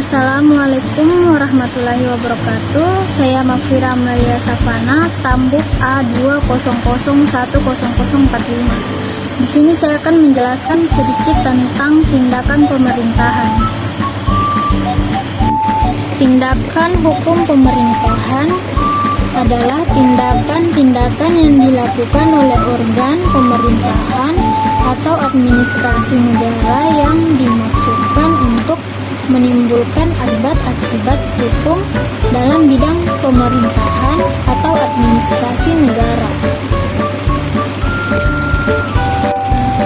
Assalamualaikum warahmatullahi wabarakatuh. Saya Mafira Amalia Savana, Stambuk A200100045. Di sini saya akan menjelaskan sedikit tentang tindakan pemerintahan. Tindakan hukum pemerintahan adalah tindakan-tindakan yang dilakukan oleh organ pemerintahan atau administrasi negara yang dimaksudkan untuk menimbulkan akibat-akibat hukum dalam bidang pemerintahan atau administrasi negara.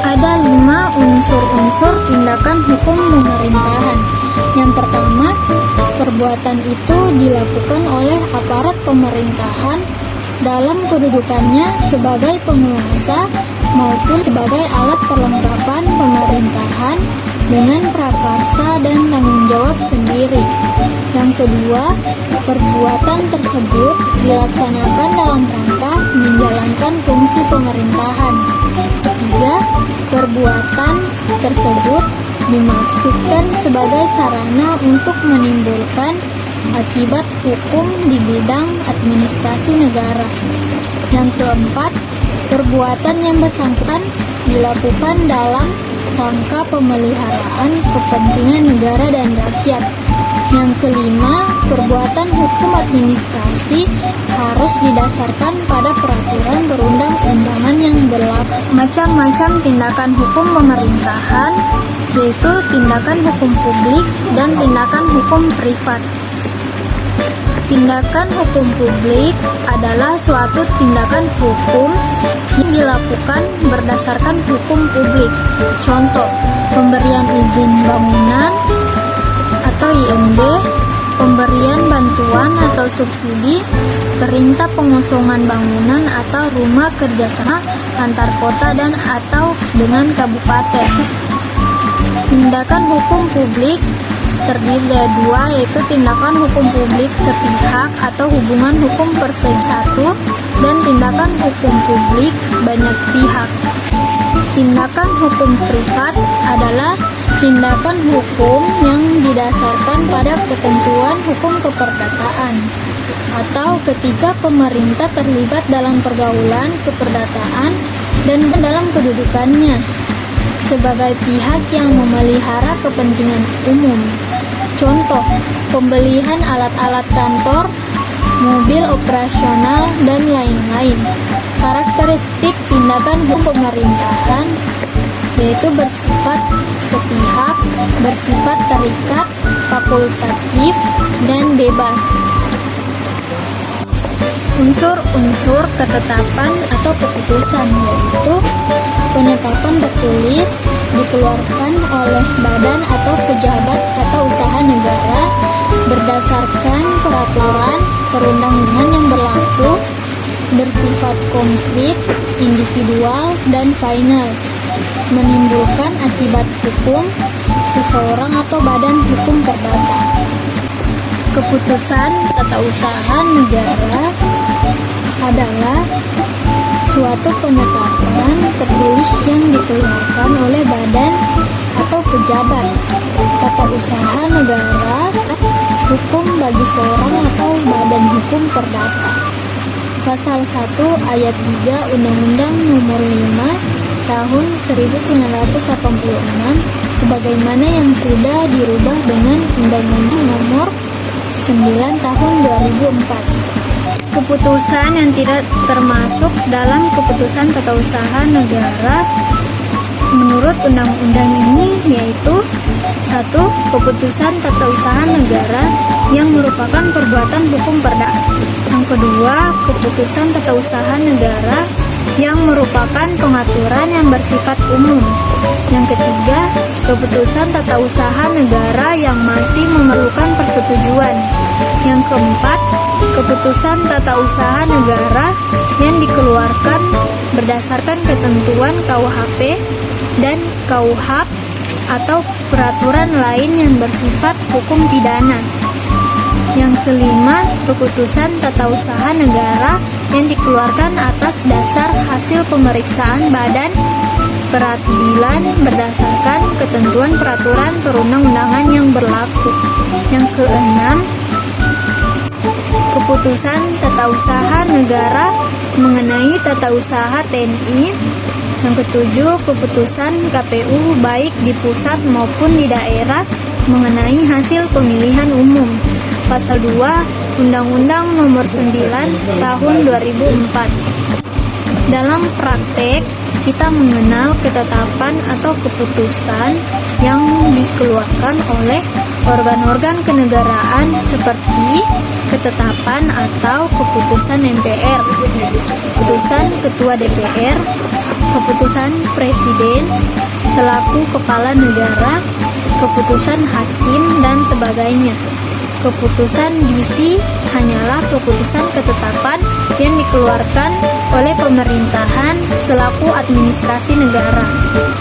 Ada 5 unsur-unsur tindakan hukum pemerintahan. Yang pertama, perbuatan itu dilakukan oleh aparat pemerintahan dalam kedudukannya sebagai penguasa maupun sebagai alat perlengkapan pemerintahan dengan prakarsa dan tanggung jawab sendiri. Yang kedua, perbuatan tersebut dilaksanakan dalam rangka menjalankan fungsi pemerintahan. Ketiga, perbuatan tersebut dimaksudkan sebagai sarana untuk menimbulkan akibat hukum di bidang administrasi negara. Yang keempat, perbuatan yang bersangkutan dilakukan dalam rangka pemeliharaan kepentingan negara dan rakyat. Yang kelima, perbuatan hukum administrasi harus didasarkan pada peraturan perundang-undangan yang berlaku. Macam-macam tindakan hukum pemerintahan, yaitu tindakan hukum publik dan tindakan hukum privat. Tindakan hukum publik adalah suatu tindakan hukum yang dilakukan berdasarkan hukum publik. Contoh, pemberian izin bangunan atau IMB, pemberian bantuan atau subsidi, perintah pengosongan bangunan atau rumah kerjasama antar kota dan atau dengan kabupaten. Tindakan hukum publik terdiri dari 2, yaitu tindakan hukum publik sepihak atau hubungan hukum persing satu dan tindakan hukum publik banyak pihak. Tindakan hukum privat adalah tindakan hukum yang didasarkan pada ketentuan hukum keperdataan atau ketika pemerintah terlibat dalam pergaulan keperdataan dan dalam kedudukannya sebagai pihak yang memelihara kepentingan umum. Contoh, pembelian alat-alat kantor, mobil operasional, dan lain-lain. Karakteristik tindakan hukum pemerintahan yaitu bersifat sepihak, bersifat terikat, fakultatif, dan bebas. Unsur-unsur ketetapan atau keputusan yaitu penetapan tertulis dikeluarkan oleh badan atau pejabat atau usaha negara berdasarkan peraturan perundang-undangan yang berlaku, bersifat konkret, individual, dan final, menimbulkan akibat hukum seseorang atau badan hukum perdata. Keputusan tata usaha negara adalah suatu penetapan tertulis yang dikeluarkan oleh badan atau pejabat tata usaha negara, hukum bagi seorang atau badan hukum perdata. Pasal 1 ayat 3 Undang-Undang Nomor 5 Tahun 1986 sebagaimana yang sudah dirubah dengan Undang-Undang Nomor 9 Tahun 2004. Keputusan yang tidak termasuk dalam keputusan tata usaha negara menurut undang-undang ini yaitu 1. Keputusan tata usaha negara yang merupakan perbuatan hukum perdata. Yang kedua, keputusan tata usaha negara yang merupakan pengaturan yang bersifat umum. Yang ketiga, keputusan tata usaha negara yang masih memerlukan persetujuan. Yang keempat, keputusan tata usaha negara yang dikeluarkan berdasarkan ketentuan KUHP dan KUHAP atau peraturan lain yang bersifat hukum pidana. Yang kelima, keputusan tata usaha negara yang dikeluarkan atas dasar hasil pemeriksaan badan peradilan berdasarkan ketentuan peraturan perundang-undangan yang berlaku. Yang keenam, keputusan tata usaha negara mengenai tata usaha TNI. Yang ketujuh, keputusan KPU baik di pusat maupun di daerah mengenai hasil pemilihan umum. Pasal 2 Undang-Undang Nomor 9 Tahun 2004. Dalam praktek, kita mengenal ketetapan atau keputusan yang dikeluarkan oleh organ-organ kenegaraan seperti ketetapan atau keputusan MPR, keputusan Ketua DPR, keputusan Presiden selaku Kepala Negara, keputusan Hakim, dan sebagainya. Keputusan DC hanyalah keputusan ketetapan yang dikeluarkan oleh pemerintahan selaku administrasi negara.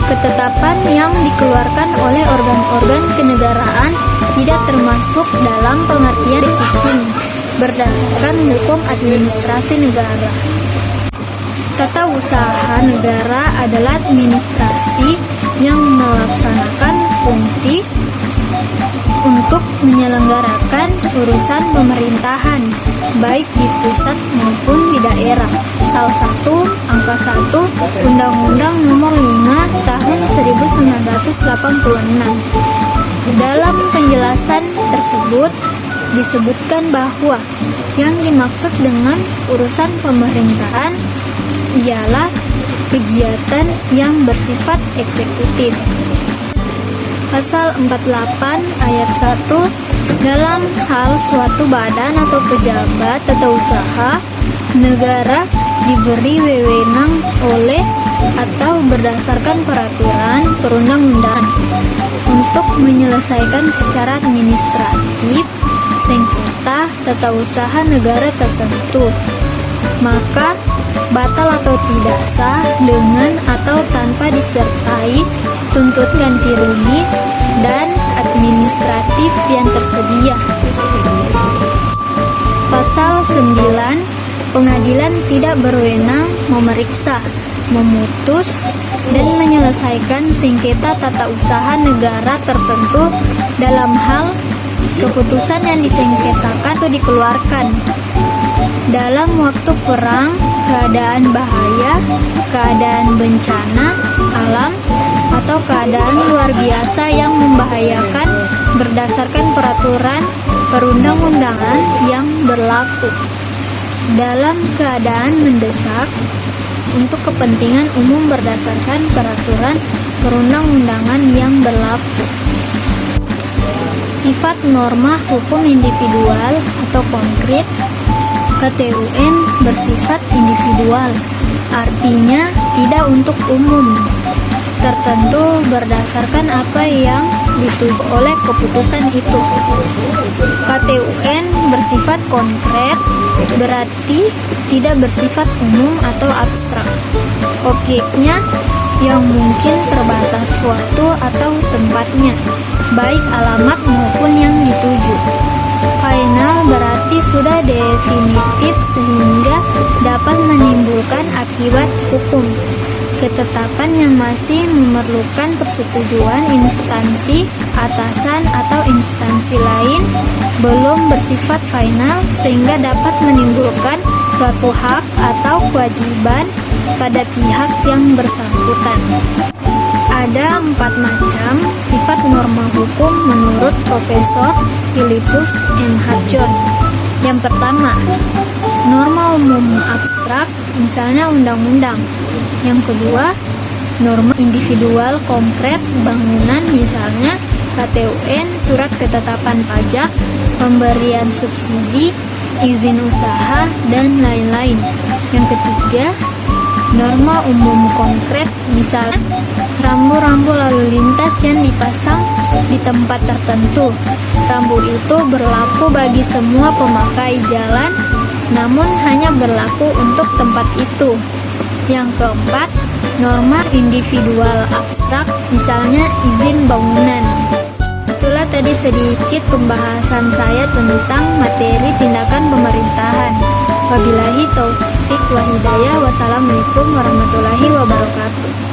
Ketetapan yang dikeluarkan oleh organ-organ kenegaraan tidak termasuk dalam pengertian resikim berdasarkan hukum administrasi negara. Tata usaha negara adalah administrasi yang melaksanakan fungsi untuk menyelenggarakan urusan pemerintahan baik di pusat maupun di daerah. Salah satu angka 1 Undang-Undang Nomor 5 Tahun 1986. Dalam penjelasan tersebut disebutkan bahwa yang dimaksud dengan urusan pemerintahan ialah kegiatan yang bersifat eksekutif. Pasal 48 ayat 1, dalam hal suatu badan atau pejabat atau usaha negara diberi wewenang oleh atau berdasarkan peraturan perundang-undangan untuk menyelesaikan secara administratif sengketa tata usaha negara tertentu, maka batal atau tidak sah dengan atau tanpa disertai tuntut ganti rugi dan administratif yang tersedia. Pasal 9, pengadilan tidak berwenang memeriksa, memutus, dan menyelesaikan sengketa tata usaha negara tertentu dalam hal keputusan yang disengketakan atau dikeluarkan dalam waktu perang, keadaan bahaya, keadaan bencana alam, atau keadaan luar biasa yang membahayakan berdasarkan peraturan perundang-undangan yang berlaku. Dalam keadaan mendesak untuk kepentingan umum berdasarkan peraturan perundang-undangan yang berlaku. Sifat norma hukum individual atau konkret. KTUN bersifat individual, artinya tidak untuk umum, tertentu berdasarkan apa yang dituju oleh keputusan itu. KTUN bersifat konkret, berarti tidak bersifat umum atau abstrak. Objeknya yang mungkin terbatas waktu atau tempatnya, baik alamat maupun yang dituju. Final berarti sudah definitif sehingga dapat menimbulkan akibat hukum. Ketetapan yang masih memerlukan persetujuan instansi atasan atau instansi lain belum bersifat final sehingga dapat menimbulkan suatu hak atau kewajiban pada pihak yang bersangkutan. Ada 4 macam sifat norma hukum menurut Profesor Philippus M. Hudson. Yang pertama, norma umum abstrak, misalnya undang-undang. Yang kedua, norma individual konkret bangunan, misalnya KTUN, surat ketetapan pajak, pemberian subsidi, izin usaha, dan lain-lain. Yang ketiga, norma umum konkret, misalnya rambu-rambu lalu lintas yang dipasang di tempat tertentu. Rambu itu berlaku bagi semua pemakai jalan, namun hanya berlaku untuk tempat itu. Yang keempat, norma individual abstrak, misalnya izin bangunan. Itulah tadi sedikit pembahasan saya tentang materi tindakan pemerintahan. Wabillahi taufiq wa hidayah. Wassalamualaikum warahmatullahi wabarakatuh.